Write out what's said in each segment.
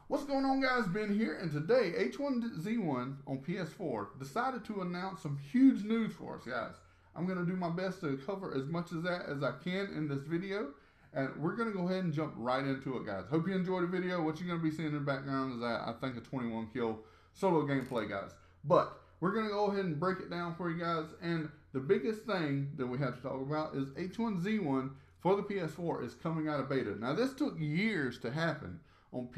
What's going on, guys? Ben here, and today H1Z1 on PS4 decided to announce some huge news for us, guys. I'm going to do my best to cover as much of that as I can in this video, and we're going to go ahead and jump right into it, guys. Hope you enjoyed the video. What you're going to be seeing in the background is I think a 21 kill solo gameplay, guys. But we're going to go ahead and break it down for you guys, and the biggest thing that we have to talk about is H1Z1 for the PS4 is coming out of beta. Now, this took years to happen on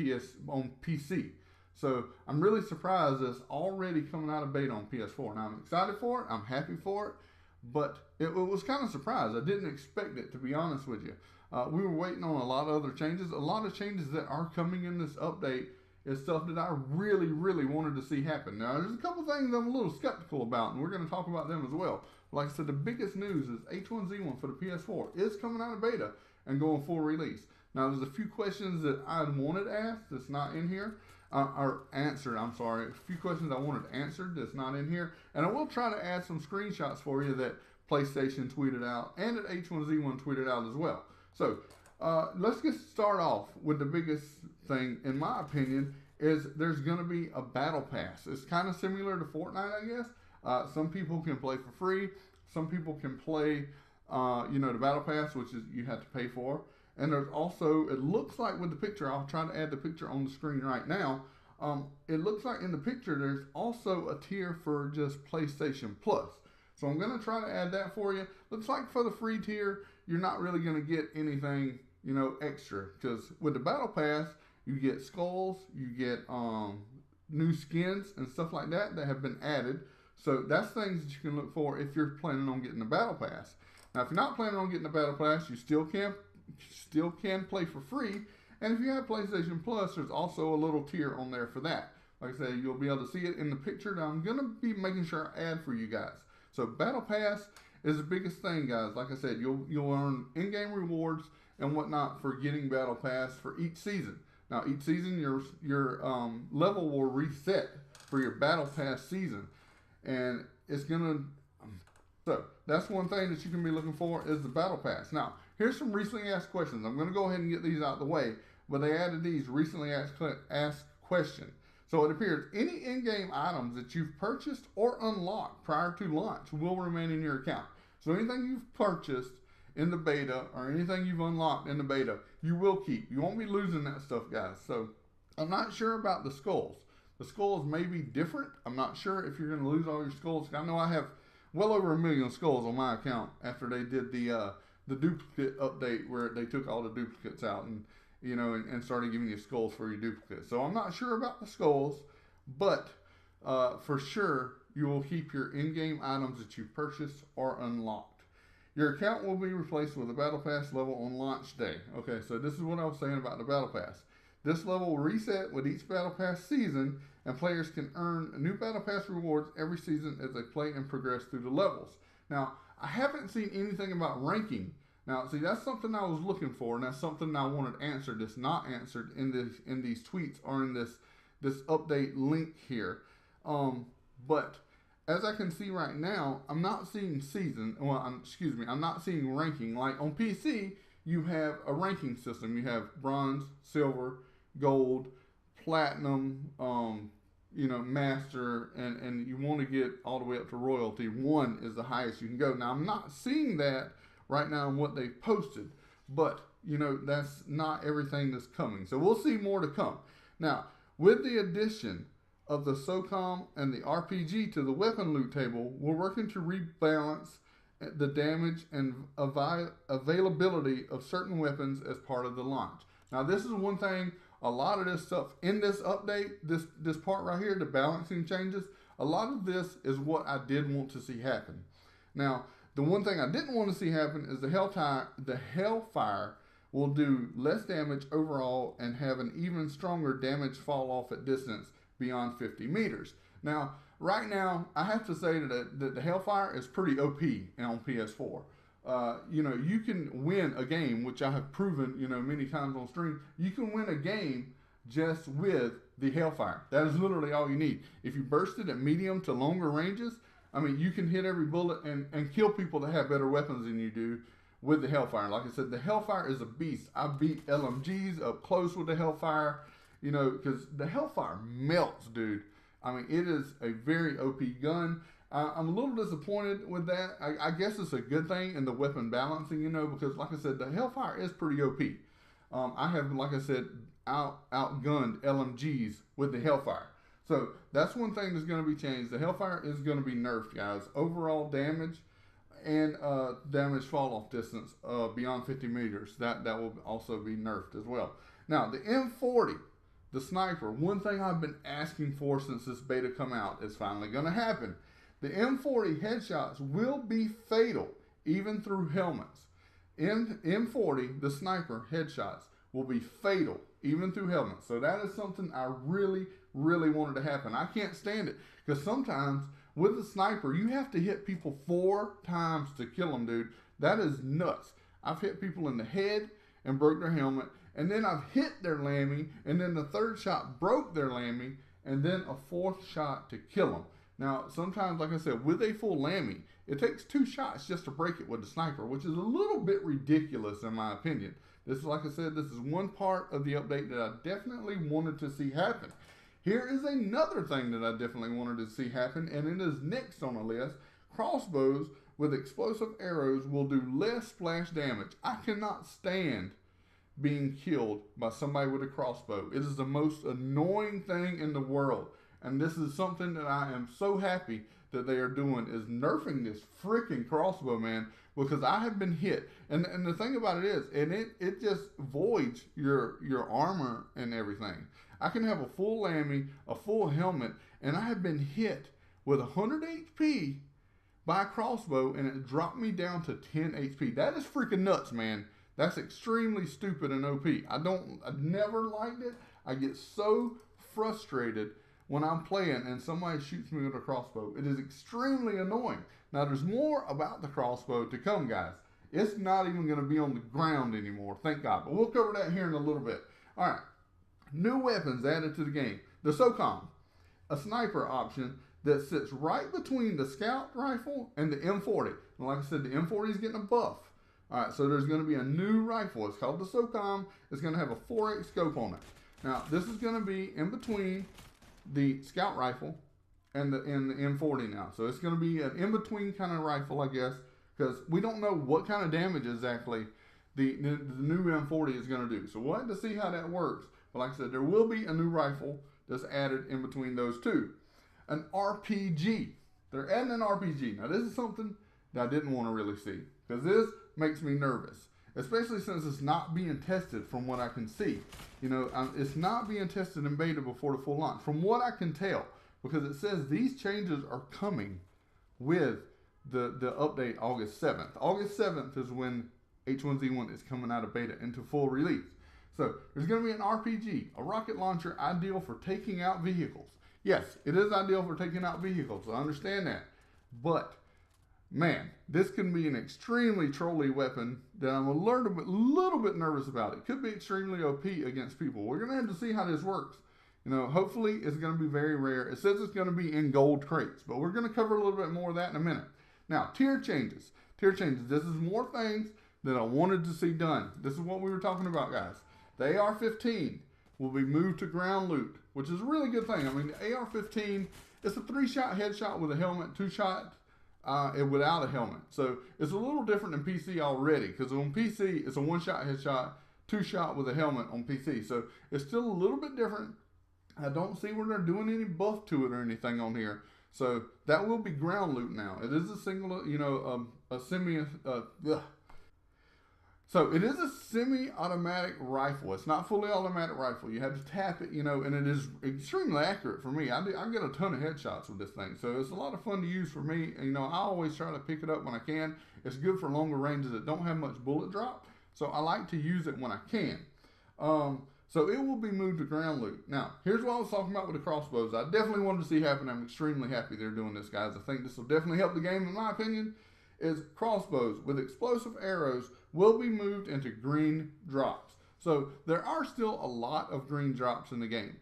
PC. So I'm really surprised it's already coming out of beta on PS4. Now I'm excited for it, I'm happy for it, but it was kind of surprised. I didn't expect it, to be honest with you. We were waiting on a lot of other changes. A lot of changes that are coming in this update is stuff that I really wanted to see happen. Now there's a couple things I'm a little skeptical about, and we're going to talk about them as well. Like I said, the biggest news is H1Z1 for the PS4 is coming out of beta and going full release. Now, there's a few questions that I wanted asked that's not in here, or answered, I'm sorry. A few questions I wanted answered that's not in here. And I will try to add some screenshots for you that PlayStation tweeted out and that H1Z1 tweeted out as well. So, let's get started off with the biggest thing, in my opinion, is there's going to be a battle pass. It's kind of similar to Fortnite, I guess. Some people can play for free. Some people can play, the battle pass, which is you have to pay for. And there's also, it looks like with the picture, I'll try to add the picture on the screen right now. It looks like in the picture, there's also a tier for just PlayStation Plus. So I'm going to try to add that for you. Looks like for the free tier, you're not really going to get anything, extra. Because with the Battle Pass, you get skulls, you get new skins and stuff like that have been added. So that's things that you can look for if you're planning on getting the Battle Pass. Now, if you're not planning on getting the Battle Pass, you still can play for free, and if you have PlayStation Plus, there's also a little tier on there for that. Like I said, you'll be able to see it in the picture that I'm going to be making sure I add for you guys. So Battle Pass is the biggest thing, guys. Like I said, you'll earn in-game rewards and whatnot for getting Battle Pass for each season. Now, each season, your level will reset for your Battle Pass season, and it's going to... So, that's one thing that you can be looking for is the Battle Pass. Now, here's some recently asked questions. I'm going to go ahead and get these out of the way, but they added these recently asked questions. So it appears any in-game items that you've purchased or unlocked prior to launch will remain in your account. So anything you've purchased in the beta or anything you've unlocked in the beta, you will keep. You won't be losing that stuff, guys. So I'm not sure about the skulls. The skulls may be different. I'm not sure if you're going to lose all your skulls. I know I have well over 1 million skulls on my account after they did the duplicate update where they took all the duplicates out and started giving you skulls for your duplicates. So I'm not sure about the skulls, but for sure you will keep your in-game items that you purchased or unlocked. Your account will be replaced with a Battle Pass level on launch day. Okay, so this is what I was saying about the Battle Pass. This level will reset with each Battle Pass season, and players can earn new Battle Pass rewards every season as they play and progress through the levels. Now, I haven't seen anything about ranking. Now, see, that's something I was looking for, and that's something I wanted answered that's not answered in these tweets or in this update link here. But as I can see right now, I'm not seeing I'm not seeing ranking. Like on PC, you have a ranking system. You have bronze, silver, gold, platinum, master, and you want to get all the way up to royalty. 1 is the highest you can go. Now, I'm not seeing that right now in what they've posted, but, that's not everything that's coming. So we'll see more to come. Now, with the addition of the SOCOM and the RPG to the weapon loot table, we're working to rebalance the damage and availability of certain weapons as part of the launch. Now, this is one thing. A lot of this stuff in this update, this part right here, the balancing changes, a lot of this is what I did want to see happen. Now, the one thing I didn't want to see happen is the Hellfire will do less damage overall and have an even stronger damage fall off at distance beyond 50 meters. Now, right now, I have to say that the Hellfire is pretty OP on PS4. You can win a game, which I have proven, many times on stream. You can win a game just with the Hellfire. That is literally all you need. If you burst it at medium to longer ranges, you can hit every bullet and kill people that have better weapons than you do with the Hellfire. Like I said, the Hellfire is a beast. I beat LMGs up close with the Hellfire. you know, because the Hellfire melts, dude. I mean, it is a very OP gun. I'm a little disappointed with that. I guess it's a good thing in the weapon balancing, you know, because like I said, the Hellfire is pretty OP. I have, like I said, outgunned LMGs with the Hellfire. So that's one thing that's going to be changed. The Hellfire is going to be nerfed, guys. Overall damage and damage fall off distance beyond 50 meters. That will also be nerfed as well. Now, the M40, the sniper, one thing I've been asking for since this beta come out is finally going to happen. The M40 headshots will be fatal, even through helmets. M40, the sniper headshots, will be fatal, even through helmets. So that is something I really, really wanted to happen. I can't stand it, because sometimes with the sniper, you have to hit people 4 times to kill them, dude. That is nuts. I've hit people in the head and broke their helmet, and then I've hit their lammy, and then the third shot broke their lammy, and then a 4th shot to kill them. Now, sometimes, like I said, with a full lammy, it takes 2 shots just to break it with the sniper, which is a little bit ridiculous in my opinion. This is, like I said, this is one part of the update that I definitely wanted to see happen. Here is another thing that I definitely wanted to see happen, and it is next on the list. Crossbows with explosive arrows will do less splash damage. I cannot stand being killed by somebody with a crossbow. It is the most annoying thing in the world. And this is something that I am so happy that they are doing, is nerfing this freaking crossbow, man, because I have been hit. And the thing about it is, and it just voids your armor and everything. I can have a full lammy, a full helmet, and I have been hit with 100 HP by a crossbow, and it dropped me down to 10 HP. That is freaking nuts, man. That's extremely stupid and OP. I've never liked it. I get so frustrated when I'm playing and somebody shoots me with a crossbow. It is extremely annoying. Now, there's more about the crossbow to come, guys. It's not even going to be on the ground anymore, thank God. But we'll cover that here in a little bit. All right, new weapons added to the game. The SOCOM, a sniper option that sits right between the scout rifle and the M40. And like I said, the M40 is getting a buff. All right, so there's going to be a new rifle. It's called the SOCOM. It's going to have a 4x scope on it. Now, this is going to be in between the scout rifle and the M40 now. So it's going to be an in-between kind of rifle, I guess, because we don't know what kind of damage exactly the new M40 is going to do. So we'll have to see how that works. But like I said, there will be a new rifle that's added in between those two. An RPG. They're adding an RPG. Now, this is something that I didn't want to really see, because this makes me nervous, especially since it's not being tested from what I can see. You know, it's not being tested in beta before the full launch, from what I can tell, because it says these changes are coming with the update August 7th. August 7th is when H1Z1 is coming out of beta into full release. So there's going to be an RPG, a rocket launcher ideal for taking out vehicles. Yes, it is ideal for taking out vehicles, I understand that. But man, this can be an extremely trolly weapon that I'm a little bit nervous about. It could be extremely OP against people. We're going to have to see how this works. You know, hopefully it's going to be very rare. It says it's going to be in gold crates, but we're going to cover a little bit more of that in a minute. Now, tier changes. Tier changes. This is more things that I wanted to see done. This is what we were talking about, guys. The AR-15 will be moved to ground loot, which is a really good thing. I mean, the AR-15, it's a 3-shot headshot with a helmet, 2-shot without a helmet. So it's a little different than PC already, because on PC, it's a 1-shot headshot, 2-shot with a helmet on PC. So it's still a little bit different. I don't see where they're doing any buff to it or anything on here. So that will be ground loot now. It is a single, you know, So it is a semi-automatic rifle. It's not fully automatic rifle. You have to tap it, you know, and it is extremely accurate for me. I get a ton of headshots with this thing. So it's a lot of fun to use for me. You know, I always try to pick it up when I can. It's good for longer ranges that don't have much bullet drop. So I like to use it when I can. So it will be moved to ground loot. Now, here's what I was talking about with the crossbows. I definitely wanted to see happen. I'm extremely happy they're doing this, guys. I think this will definitely help the game, in my opinion. Is crossbows with explosive arrows will be moved into green drops. So there are still a lot of green drops in the game.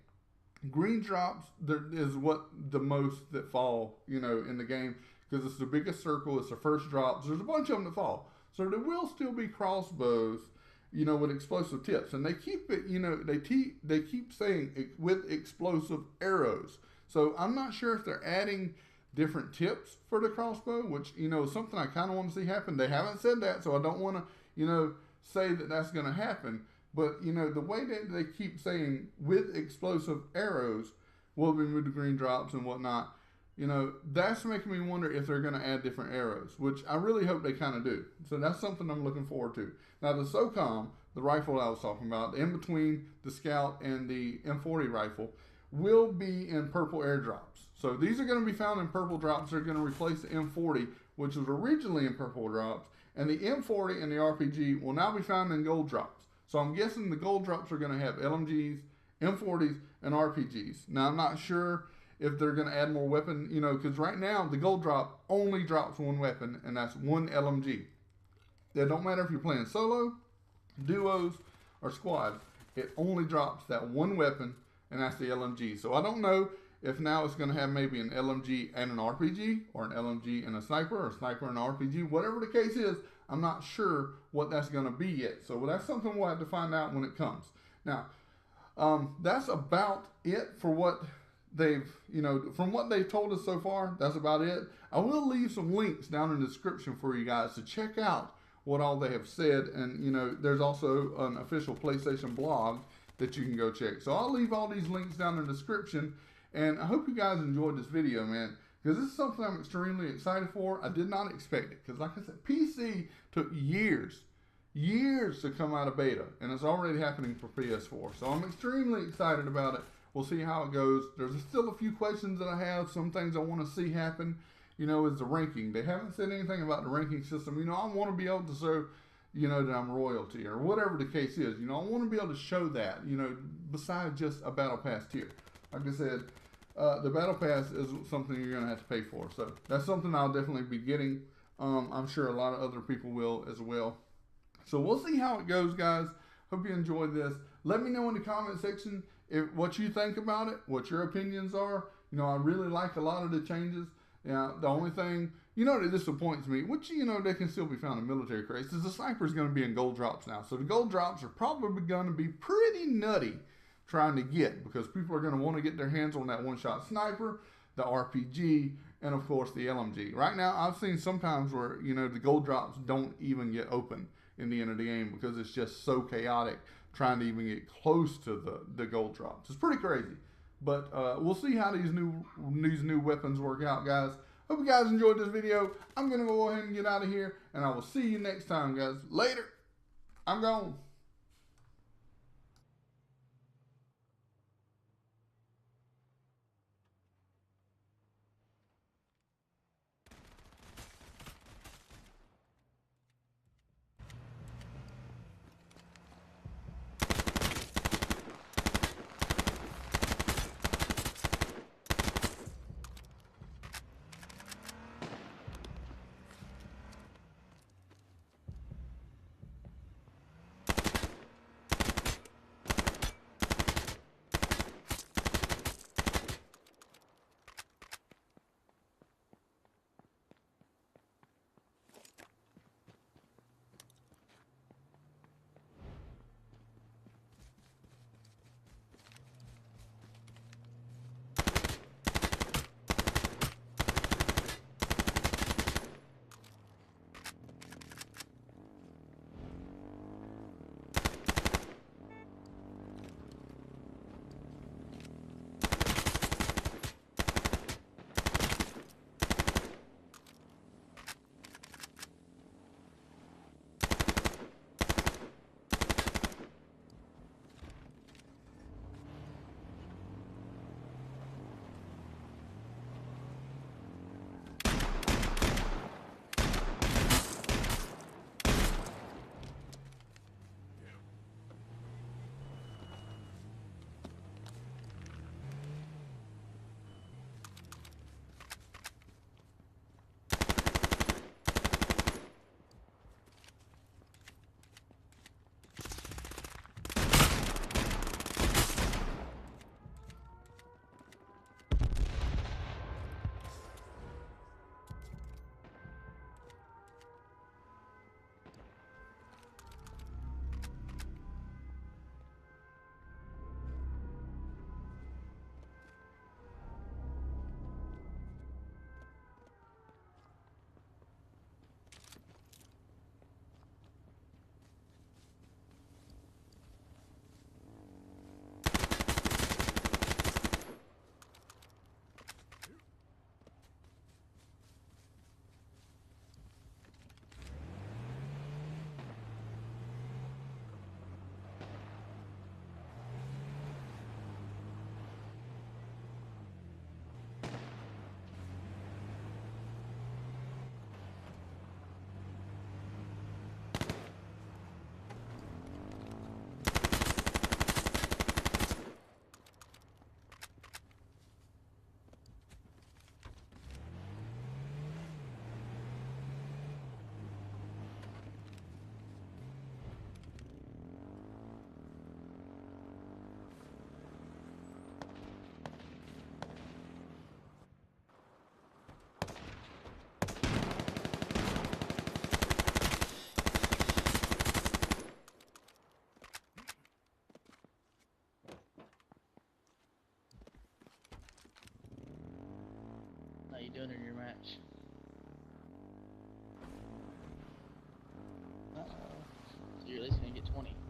Green drops there is what the most that fall, you know, in the game, because it's the biggest circle. It's the first drops. There's a bunch of them that fall. So there will still be crossbows, you know, with explosive tips, and they keep it, you know, they keep saying with explosive arrows. So I'm not sure if they're adding different tips for the crossbow, which, you know, is something I kind of want to see happen. They haven't said that, so I don't want to, you know, say that that's going to happen. But, you know, the way that they keep saying with explosive arrows will be moved to green drops and whatnot, you know, that's making me wonder if they're going to add different arrows, which I really hope they kind of do. So that's something I'm looking forward to. Now, the SOCOM, the rifle I was talking about, in between the Scout and the M40 rifle, will be in purple airdrops. So these are going to be found in purple drops. They're going to replace the M40, which was originally in purple drops, and the M40 and the RPG will now be found in gold drops. So I'm guessing the gold drops are going to have LMGs, M40s, and RPGs. Now, I'm not sure if they're going to add more weapon, you know, because right now the gold drop only drops one weapon, and that's one LMG. It don't matter if you're playing solo, duos, or squads. It only drops that one weapon, and that's the LMG. So I don't know if now it's going to have maybe an LMG and an RPG, or an LMG and a sniper, or a sniper and an RPG. Whatever the case is, I'm not sure what that's going to be yet. So that's something we'll have to find out when it comes. Now, that's about it for what they've, you know, from what they've told us so far. That's about it. I will leave some links down in the description for you guys to check out what all they have said. And, you know, there's also an official PlayStation blog that you can go check. So I'll leave all these links down in the description. And I hope you guys enjoyed this video, man, because this is something I'm extremely excited for. I did not expect it, because like I said, PC took years to come out of beta, and it's already happening for PS4. So I'm extremely excited about it. We'll see how it goes. There's still a few questions that I have, some things I want to see happen, you know, is the ranking. They haven't said anything about the ranking system. You know, I want to be able to show, you know, that I'm royalty, or whatever the case is. You know, I want to be able to show that, you know, besides just a battle pass tier. Like I said, the battle pass is something you're going to have to pay for. So that's something I'll definitely be getting. I'm sure a lot of other people will as well. So we'll see how it goes, guys. Hope you enjoyed this. Let me know in the comment section what you think about it, what your opinions are. You know, I really like a lot of the changes. Now, the only thing, you know, that disappoints me, which, you know, they can still be found in military crates, is the sniper is going to be in gold drops now. So the gold drops are probably going to be pretty nutty trying to get, because people are going to want to get their hands on that one-shot sniper, the RPG, and of course the LMG. Right now, I've seen sometimes where, you know, the gold drops don't even get open in the end of the game, because it's just so chaotic trying to even get close to the gold drops. It's pretty crazy. But we'll see how these new weapons work out, guys. Hope you guys enjoyed this video. I'm going to go ahead and get out of here, and I will see you next time, guys. Later. I'm gone. you doing in your match? Uh-oh. So you're at least gonna get 20.